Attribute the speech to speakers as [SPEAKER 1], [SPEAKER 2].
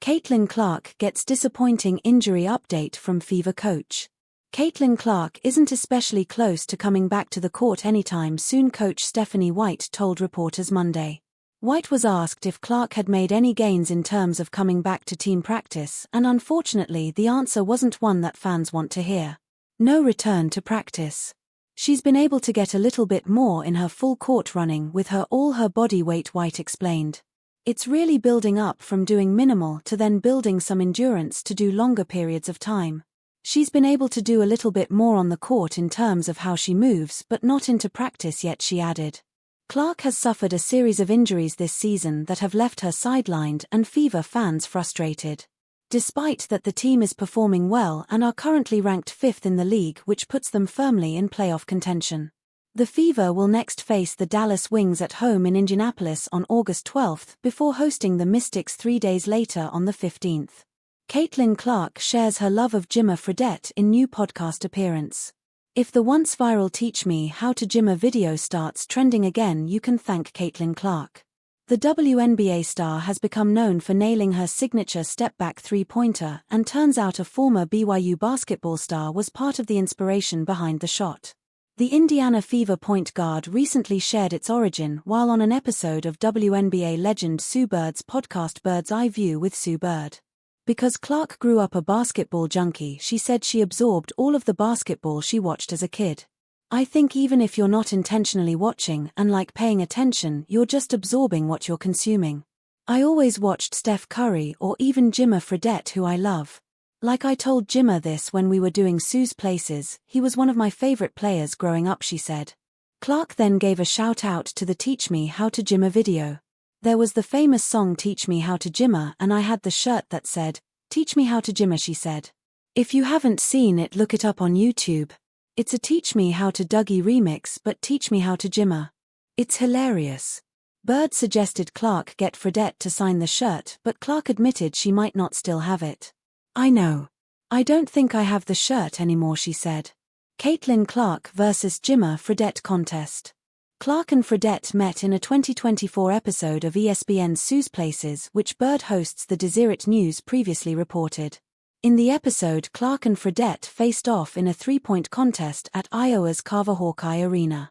[SPEAKER 1] Caitlin Clark gets disappointing injury update from Fever coach. Caitlin Clark isn't especially close to coming back to the court anytime soon, coach Stephanie White told reporters Monday. White was asked if Clark had made any gains in terms of coming back to team practice, and unfortunately the answer wasn't one that fans want to hear. No return to practice. She's been able to get a little bit more in her full court running with all her body weight, White explained. It's really building up from doing minimal to then building some endurance to do longer periods of time. She's been able to do a little bit more on the court in terms of how she moves, but not into practice yet, she added. Clark has suffered a series of injuries this season that have left her sidelined and Fever fans frustrated. Despite that, the team is performing well and are currently ranked 5th in the league, which puts them firmly in playoff contention. The Fever will next face the Dallas Wings at home in Indianapolis on August 12 before hosting the Mystics 3 days later on the 15th. Caitlin Clark shares her love of Jimmer Fredette in new podcast appearance. If the once viral Teach Me How to Jimmer video starts trending again, you can thank Caitlin Clark. The WNBA star has become known for nailing her signature step-back three-pointer, and turns out a former BYU basketball star was part of the inspiration behind the shot. The Indiana Fever point guard recently shared its origin while on an episode of WNBA legend Sue Bird's podcast Bird's Eye View with Sue Bird. Because Clark grew up a basketball junkie, she said she absorbed all of the basketball she watched as a kid. I think even if you're not intentionally watching and like paying attention, you're just absorbing what you're consuming. I always watched Steph Curry or even Jimmer Fredette, who I love. Like I told Jimmer this when we were doing Sue's Places, he was one of my favorite players growing up, she said. Clark then gave a shout out to the Teach Me How to Jimmer video. There was the famous song Teach Me How to Jimmer, and I had the shirt that said, Teach Me How to Jimmer, she said. If you haven't seen it, look it up on YouTube. It's a Teach Me How to Dougie remix, but Teach Me How to Jimmer. It's hilarious. Bird suggested Clark get Fredette to sign the shirt, but Clark admitted she might not still have it. I know. I don't think I have the shirt anymore, she said. Caitlin Clark vs. Jimmer Fredette contest. Clark and Fredette met in a 2024 episode of ESPN's Sue's Places, which Bird hosts the Deseret News previously reported. In the episode, Clark and Fredette faced off in a three-point contest at Iowa's Carver Hawkeye Arena.